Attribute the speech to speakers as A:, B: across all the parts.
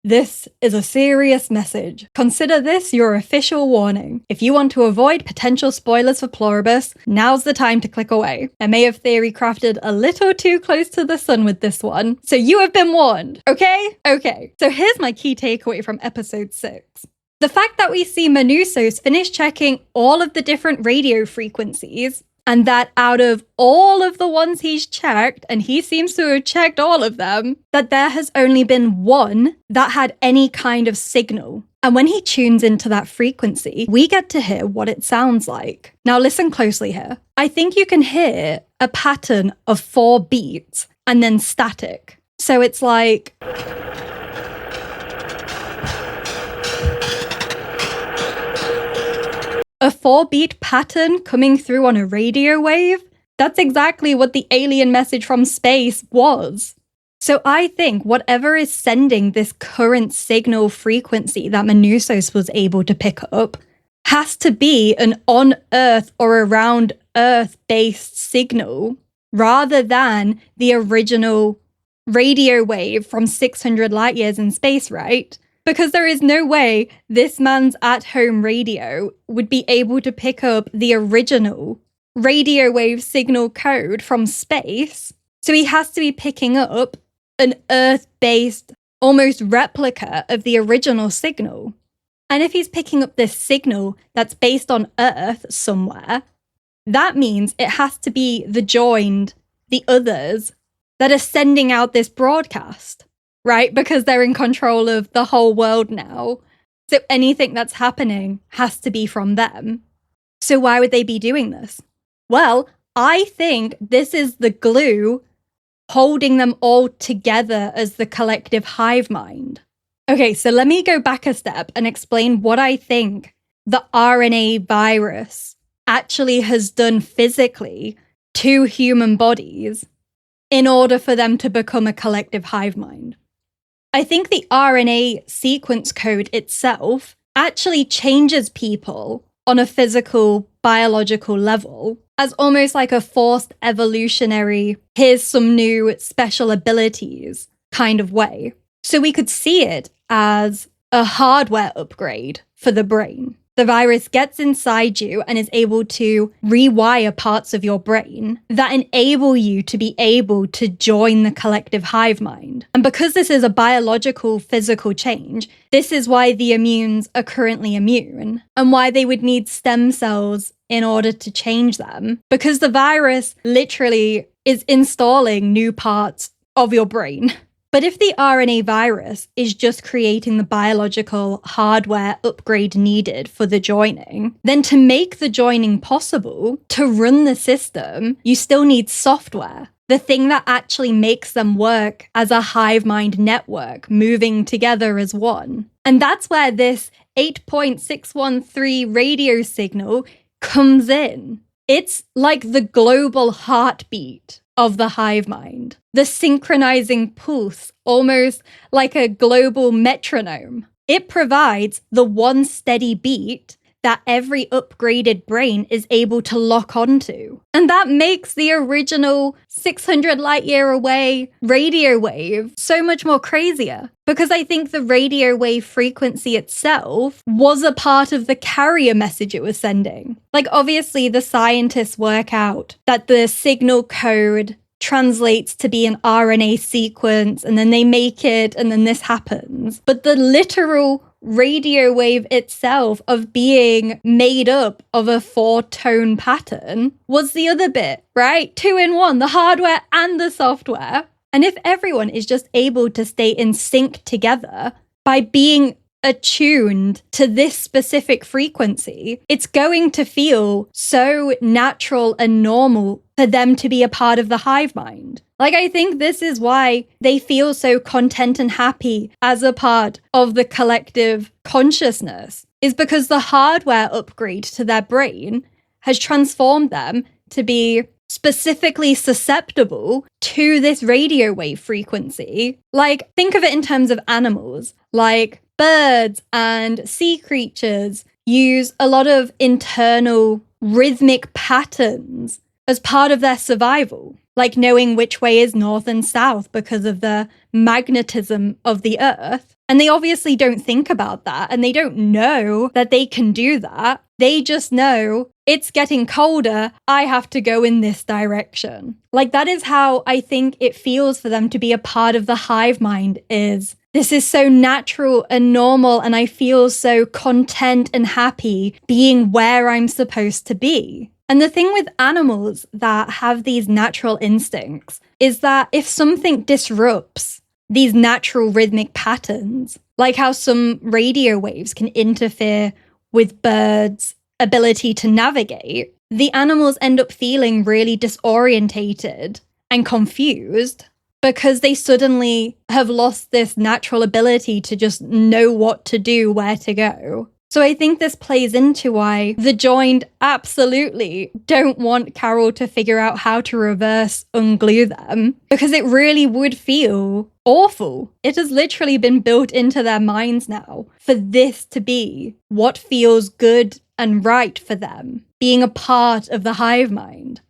A: This is a serious message. Consider this your official warning. If you want to avoid potential spoilers for Pluribus, now's the time to click away. I may have theory crafted a little too close to the sun with this one, so you have been warned, okay? Okay, so here's my key takeaway from episode 6. The fact that we see Manousos finish checking all of the different radio frequencies, and that out of all of the ones he's checked, and he seems to have checked all of them, that there has only been one that had any kind of signal. And when he tunes into that frequency, we get to hear what it sounds like. Now listen closely here. I think you can hear a pattern of 4 beats and then static. So it's like... a 4-beat pattern coming through on a radio wave? That's exactly what the alien message from space was. So I think whatever is sending this current signal frequency that Manousos was able to pick up has to be an on-Earth or around Earth-based signal rather than the original radio wave from 600 light years in space, right? Because there is no way this man's at-home radio would be able to pick up the original radio wave signal code from space. So he has to be picking up an Earth-based, almost replica of the original signal. And if he's picking up this signal that's based on Earth somewhere, that means it has to be the joined, the others, that are sending out this broadcast. Right? Because they're in control of the whole world now. So anything that's happening has to be from them. So why would they be doing this? Well, I think this is the glue holding them all together as the collective hive mind. Okay, so let me go back a step and explain what I think the RNA virus actually has done physically to human bodies in order for them to become a collective hive mind. I think the RNA sequence code itself actually changes people on a physical, biological level as almost like a forced evolutionary, here's some new special abilities kind of way. So we could see it as a hardware upgrade for the brain. The virus gets inside you and is able to rewire parts of your brain that enable you to be able to join the collective hive mind. And because this is a biological, physical change, this is why the immunes are currently immune and why they would need stem cells in order to change them. Because the virus literally is installing new parts of your brain. But if the RNA virus is just creating the biological hardware upgrade needed for the joining, then to make the joining possible, to run the system, you still need software. The thing that actually makes them work as a hive mind network, moving together as one. And that's where this 8.613 radio signal comes in. It's like the global heartbeat of the hive mind. The synchronizing pulse, almost like a global metronome. It provides the one steady beat that every upgraded brain is able to lock onto. And that makes the original 600 light year away radio wave so much more crazier. Because I think the radio wave frequency itself was a part of the carrier message it was sending. Like obviously the scientists work out that the signal code translates to be an RNA sequence and then they make it and then this happens. But the literal radio wave itself of being made up of a 4-tone pattern was the other bit, right? 2 in 1, the hardware and the software. And if everyone is just able to stay in sync together by being attuned to this specific frequency, it's going to feel so natural and normal for them to be a part of the hive mind. Like, I think this is why they feel so content and happy as a part of the collective consciousness, is because the hardware upgrade to their brain has transformed them to be specifically susceptible to this radio wave frequency. Like, think of it in terms of animals, like birds and sea creatures use a lot of internal rhythmic patterns as part of their survival, like knowing which way is north and south because of the magnetism of the earth. And they obviously don't think about that, and they don't know that they can do that. They just know it's getting colder, I have to go in this direction. Like, that is how I think it feels for them to be a part of the hive mind is. This is so natural and normal, and I feel so content and happy being where I'm supposed to be. And the thing with animals that have these natural instincts is that if something disrupts these natural rhythmic patterns, like how some radio waves can interfere with birds' ability to navigate, the animals end up feeling really disorientated and confused because they suddenly have lost this natural ability to just know what to do, where to go. So I think this plays into why the joined absolutely don't want Carol to figure out how to reverse unglue them, because it really would feel awful. It has literally been built into their minds now for this to be what feels good and right for them, being a part of the hive mind.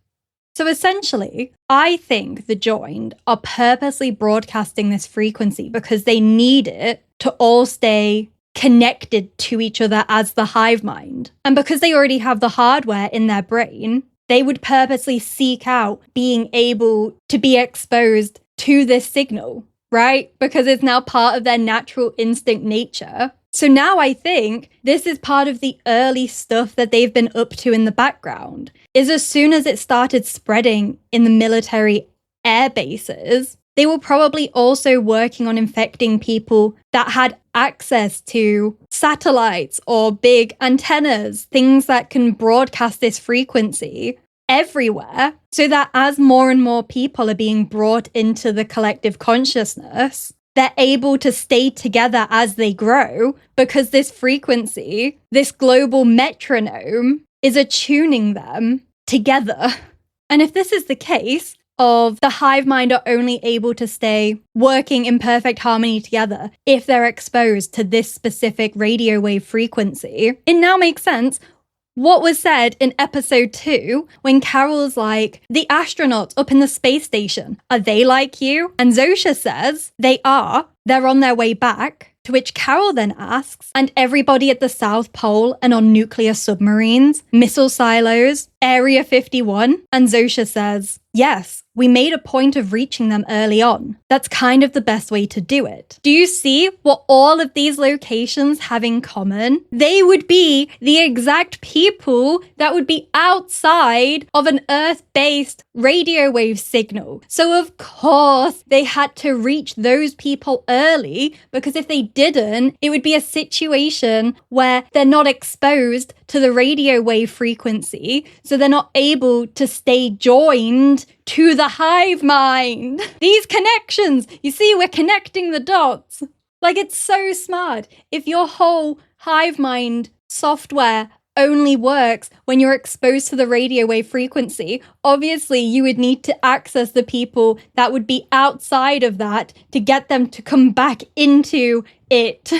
A: So essentially, I think the joined are purposely broadcasting this frequency because they need it to all stay connected to each other as the hive mind. And because they already have the hardware in their brain, they would purposely seek out being able to be exposed to this signal, right? Because it's now part of their natural instinct nature. So now I think this is part of the early stuff that they've been up to in the background, is as soon as it started spreading in the military air bases, they were probably also working on infecting people that had access to satellites or big antennas, things that can broadcast this frequency everywhere, so that as more and more people are being brought into the collective consciousness, they're able to stay together as they grow, because this frequency, this global metronome, is attuning them together. And if this is the case, of the hive mind are only able to stay working in perfect harmony together if they're exposed to this specific radio wave frequency, it now makes sense what was said in episode 2 when Carol's like, the astronauts up in the space station, are they like you? And Zosha says, they are. They're on their way back. To which Carol then asks, and everybody at the South Pole and on nuclear submarines, missile silos, Area 51? And Zosha says, yes, we made a point of reaching them early on. That's kind of the best way to do it. Do you see what all of these locations have in common? They would be the exact people that would be outside of an Earth-based radio wave signal. So of course they had to reach those people early, because if they didn't, it would be a situation where they're not exposed to the radio wave frequency, so they're not able to stay joined to the hive mind. These connections, you see, we're connecting the dots. Like, it's so smart. If your whole hive mind software only works when you're exposed to the radio wave frequency, obviously you would need to access the people that would be outside of that to get them to come back into it.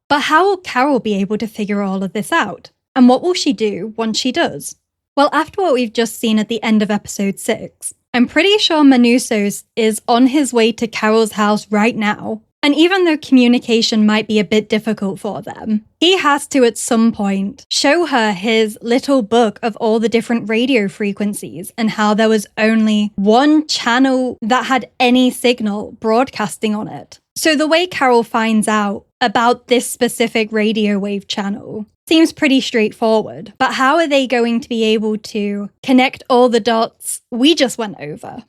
A: But how will Carol be able to figure all of this out? And what will she do once she does? Well, after what we've just seen at the end of episode 6, I'm pretty sure Manousos is on his way to Carol's house right now. And even though communication might be a bit difficult for them, he has to at some point show her his little book of all the different radio frequencies and how there was only one channel that had any signal broadcasting on it. So the way Carol finds out about this specific radio wave channel seems pretty straightforward. But how are they going to be able to connect all the dots we just went over?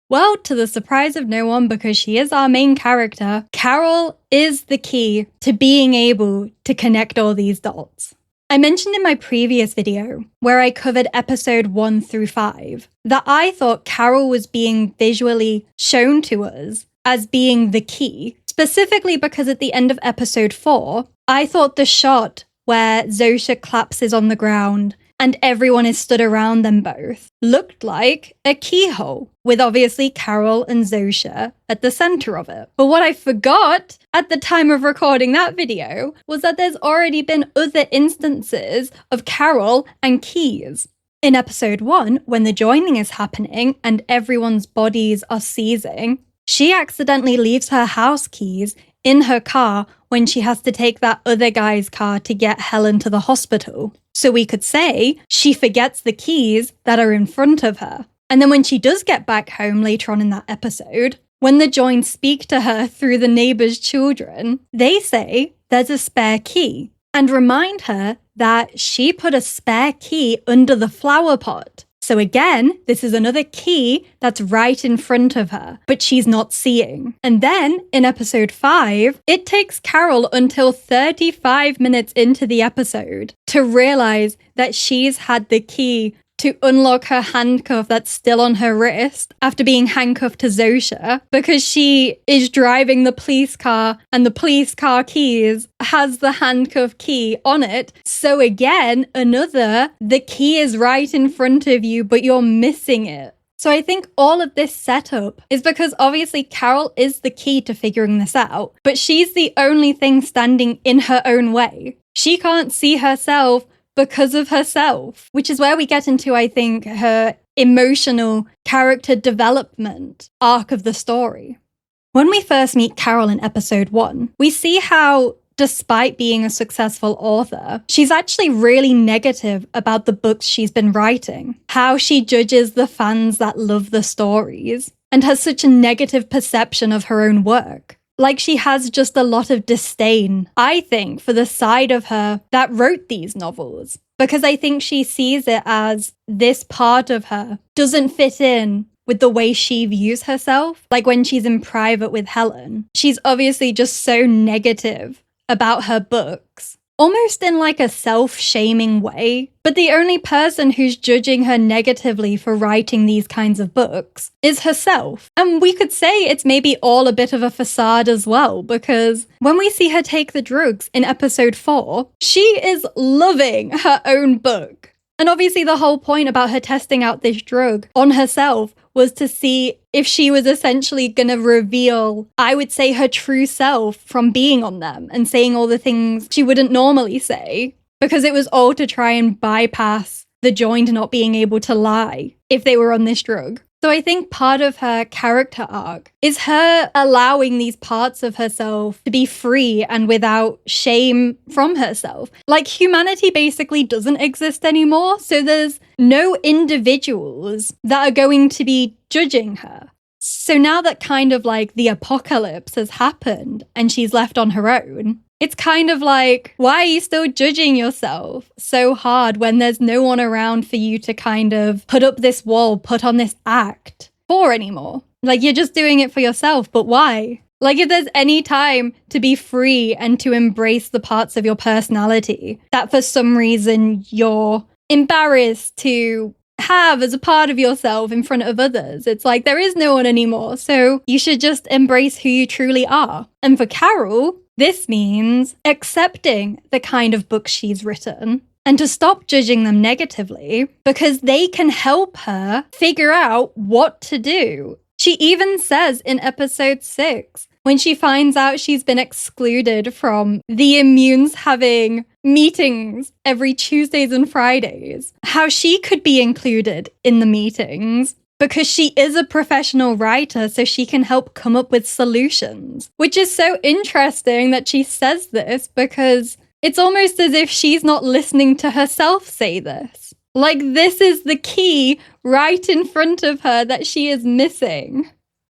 A: Well, to the surprise of no one, because she is our main character, Carol is the key to being able to connect all these dots. I mentioned in my previous video, where I covered episode 1 through 5, that I thought Carol was being visually shown to us as being the key, specifically because at the end of episode 4, I thought the shot where Zosha collapses on the ground and everyone is stood around them both looked like a keyhole, with obviously Carol and Zosha at the center of it. But what I forgot at the time of recording that video was that there's already been other instances of Carol and keys. In episode 1, when the joining is happening and everyone's bodies are seizing, she accidentally leaves her house keys in her car when she has to take that other guy's car to get Helen to the hospital. So we could say she forgets the keys that are in front of her. And then when she does get back home later on in that episode, when the Joins speak to her through the neighbor's children, they say there's a spare key and remind her that she put a spare key under the flower pot. So again, this is another key that's right in front of her, but she's not seeing. And then in episode 5, it takes Carol until 35 minutes into the episode to realize that she's had the key to unlock her handcuff that's still on her wrist after being handcuffed to Zosha, because she is driving the police car and the police car keys has the handcuff key on it. So again, the key is right in front of you, but you're missing it. So I think all of this setup is because obviously Carol is the key to figuring this out, but she's the only thing standing in her own way. She can't see herself because of herself, which is where we get into, I think, her emotional character development arc of the story. When we first meet Carol in episode 1, we see how, despite being a successful author, she's actually really negative about the books she's been writing, how she judges the fans that love the stories, and has such a negative perception of her own work. Like she has just a lot of disdain, I think, for the side of her that wrote these novels. Because I think she sees it as this part of her doesn't fit in with the way she views herself. Like when she's in private with Helen, she's obviously just so negative about her books, almost in like a self-shaming way. But the only person who's judging her negatively for writing these kinds of books is herself. And we could say it's maybe all a bit of a facade as well, because when we see her take the drugs in episode 4, she is loving her own book. And obviously the whole point about her testing out this drug on herself was to see if she was essentially going to reveal, I would say, her true self from being on them and saying all the things she wouldn't normally say, because it was all to try and bypass the Joined not being able to lie if they were on this drug. So I think part of her character arc is her allowing these parts of herself to be free and without shame from herself. Like humanity basically doesn't exist anymore, so there's no individuals that are going to be judging her. So now that kind of like the apocalypse has happened and she's left on her own, it's kind of like, why are you still judging yourself so hard when there's no one around for you to kind of put up this wall, put on this act for anymore? Like, you're just doing it for yourself, but why? Like, if there's any time to be free and to embrace the parts of your personality that for some reason you're embarrassed to have as a part of yourself in front of others, it's like there is no one anymore. So you should just embrace who you truly are. And for Carol, this means accepting the kind of books she's written and to stop judging them negatively, because they can help her figure out what to do. She even says in episode 6, when she finds out she's been excluded from the Immunes having meetings every Tuesdays and Fridays, how she could be included in the meetings because she is a professional writer, so she can help come up with solutions. Which is so interesting that she says this, because it's almost as if she's not listening to herself say this. Like, this is the key right in front of her that she is missing.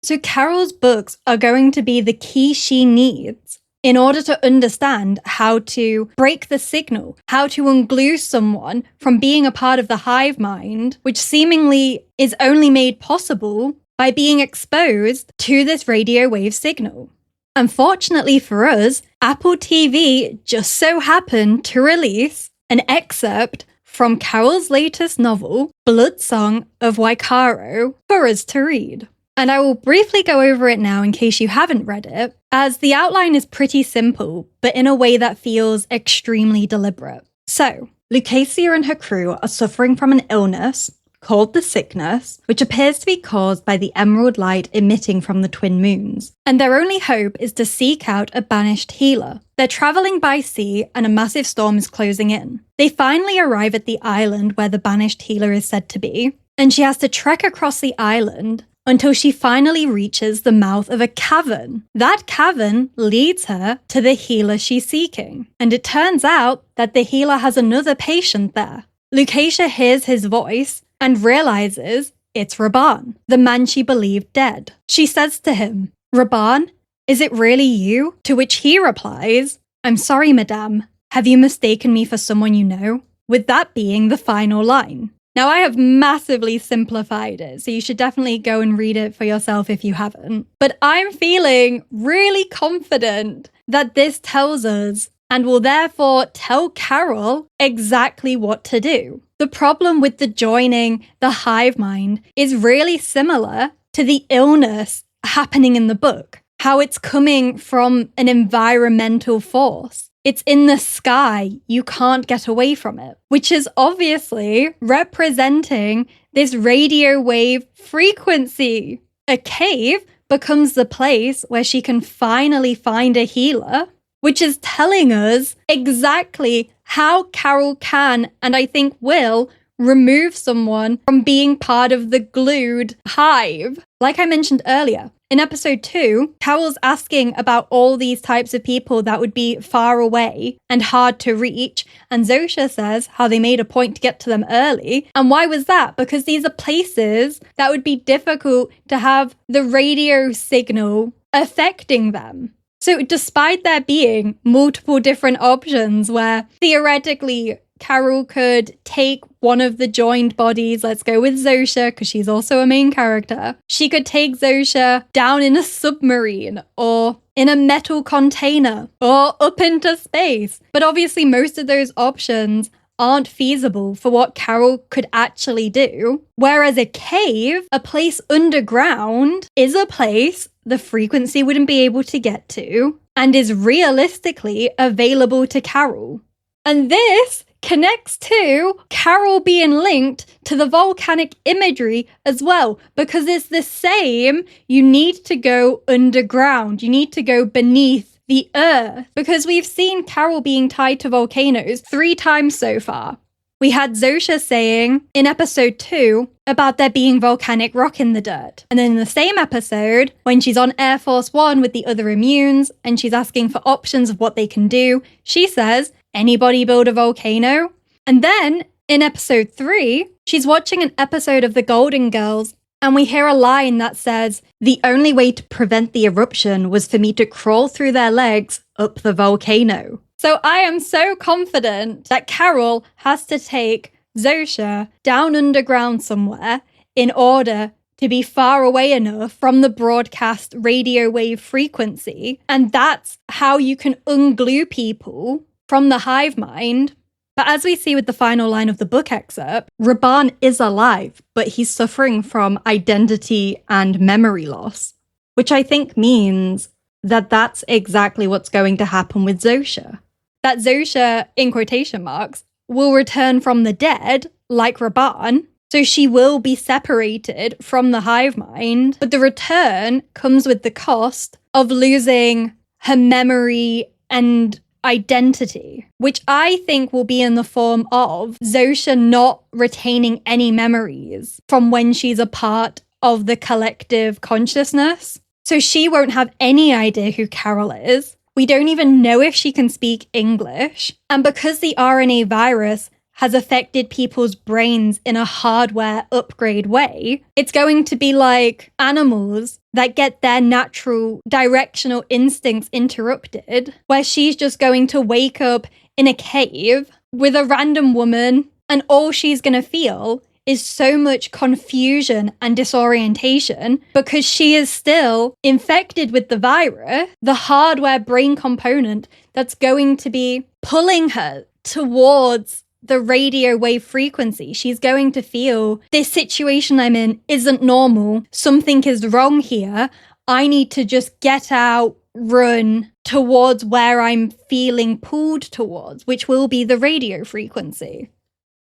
A: So Carol's books are going to be the key she needs in order to understand how to break the signal, how to unglue someone from being a part of the hive mind, which seemingly is only made possible by being exposed to this radio wave signal. Unfortunately for us, Apple TV just so happened to release an excerpt from Carol's latest novel, Bloodsong of Wycaro, for us to read. And I will briefly go over it now in case you haven't read it, as the outline is pretty simple, but in a way that feels extremely deliberate. So, Lucasia and her crew are suffering from an illness called the Sickness, which appears to be caused by the emerald light emitting from the twin moons. And their only hope is to seek out a banished healer. They're traveling by sea and a massive storm is closing in. They finally arrive at the island where the banished healer is said to be, and she has to trek across the island until she finally reaches the mouth of a cavern. That cavern leads her to the healer she's seeking, and it turns out that the healer has another patient there. Lucasia hears his voice and realizes it's Raban, the man she believed dead. She says to him, "Raban, is it really you?" To which he replies, "I'm sorry, madame. Have you mistaken me for someone you know?" With that being the final line. Now, I have massively simplified it, so you should definitely go and read it for yourself if you haven't. But I'm feeling really confident that this tells us and will therefore tell Carol exactly what to do. The problem with the joining the hive mind is really similar to the illness happening in the book, how it's coming from an environmental force. It's in the sky, you can't get away from it, which is obviously representing this radio wave frequency. A cave becomes the place where she can finally find a healer, which is telling us exactly how Carol can, and I think will, remove someone from being part of the glued hive. Like I mentioned earlier, in episode 2, Carol's asking about all these types of people that would be far away and hard to reach, and Zosha says how they made a point to get to them early. And why was that? Because these are places that would be difficult to have the radio signal affecting them. So despite there being multiple different options where theoretically Carol could take one of the joined bodies, let's go with Zosha because she's also a main character. She could take Zosha down in a submarine or in a metal container or up into space. But obviously most of those options aren't feasible for what Carol could actually do. Whereas a cave, a place underground, is a place the frequency wouldn't be able to get to and is realistically available to Carol. And this connects to Carol being linked to the volcanic imagery as well, because it's the same. You need to go underground. You need to go beneath the earth, because we've seen Carol being tied to volcanoes 3 times so far. We had Zosha saying in episode 2 about there being volcanic rock in the dirt. And then in the same episode, when she's on Air Force One with the other immunes and she's asking for options of what they can do, she says, "Anybody build a volcano?" And then in episode 3, she's watching an episode of The Golden Girls and we hear a line that says, "The only way to prevent the eruption was for me to crawl through their legs up the volcano." So I am so confident that Carol has to take Zosha down underground somewhere in order to be far away enough from the broadcast radio wave frequency. And that's how you can unglue people from the hive mind. But as we see with the final line of the book excerpt, Raban is alive, but he's suffering from identity and memory loss, which I think means that that's exactly what's going to happen with Zosha. That Zosha, in quotation marks, will return from the dead, like Raban, so she will be separated from the hive mind, but the return comes with the cost of losing her memory and identity, which I think will be in the form of Zosha not retaining any memories from when she's a part of the collective consciousness. So she won't have any idea who Carol is. We don't even know if she can speak English. And because the RNA virus has affected people's brains in a hardware upgrade way, it's going to be like animals that get their natural directional instincts interrupted, where she's just going to wake up in a cave with a random woman and all she's going to feel is so much confusion and disorientation because she is still infected with the virus, the hardware brain component that's going to be pulling her towards the radio wave frequency. She's going to feel this situation I'm in isn't normal. Something is wrong here. I need to just get out, run towards where I'm feeling pulled towards, which will be the radio frequency.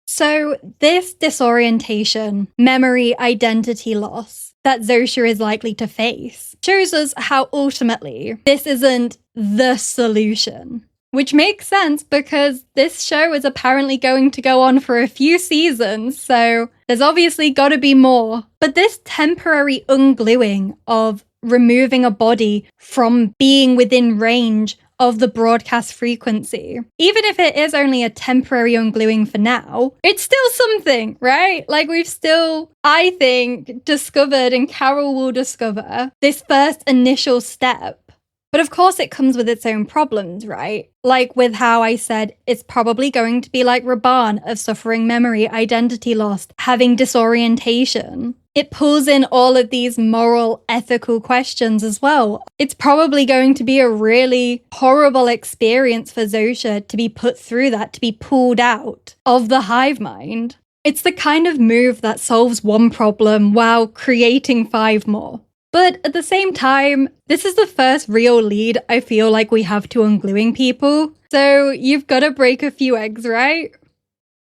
A: So this disorientation, memory, identity loss that Zosha is likely to face shows us how ultimately this isn't the solution. Which makes sense because this show is apparently going to go on for a few seasons, so there's obviously got to be more. But this temporary ungluing of removing a body from being within range of the broadcast frequency, even if it is only a temporary ungluing for now, it's still something, right? Like we've still, I think, discovered, and Carol will discover, this first initial step. But of course it comes with its own problems, right? Like with how I said it's probably going to be like Raban of suffering memory, identity loss, having disorientation. It pulls in all of these moral, ethical questions as well. It's probably going to be a really horrible experience for Zosha to be put through that, to be pulled out of the hive mind. It's the kind of move that solves one problem while creating 5 more. But at the same time, this is the first real lead I feel like we have to ungluing people, so you've got to break a few eggs, right?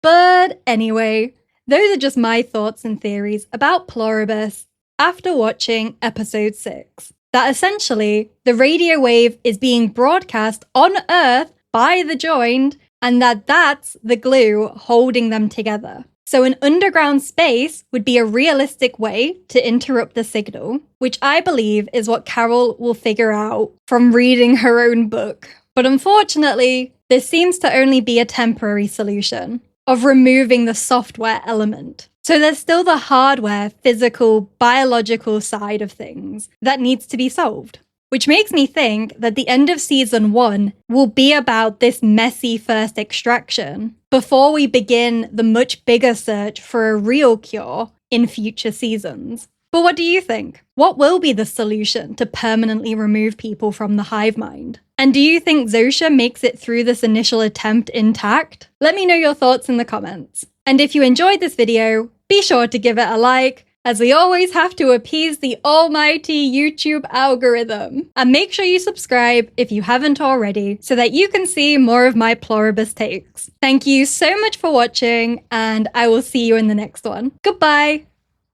A: But anyway, those are just my thoughts and theories about Pluribus after watching episode 6. That essentially, the radio wave is being broadcast on Earth by the joined, and that's the glue holding them together. So an underground space would be a realistic way to interrupt the signal, which I believe is what Carol will figure out from reading her own book. But unfortunately, this seems to only be a temporary solution of removing the software element. So there's still the hardware, physical, biological side of things that needs to be solved. Which makes me think that the end of season 1 will be about this messy first extraction before we begin the much bigger search for a real cure in future seasons. But what do you think? What will be the solution to permanently remove people from the hive mind? And do you think Zosha makes it through this initial attempt intact? Let me know your thoughts in the comments. And if you enjoyed this video, be sure to give it a like, as we always have to appease the almighty YouTube algorithm. And make sure you subscribe if you haven't already, so that you can see more of my Pluribus takes. Thank you so much for watching, and I will see you in the next one. Goodbye!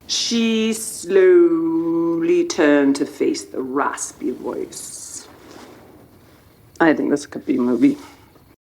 B: She slowly turned to face the raspy voice. I think this could be a movie.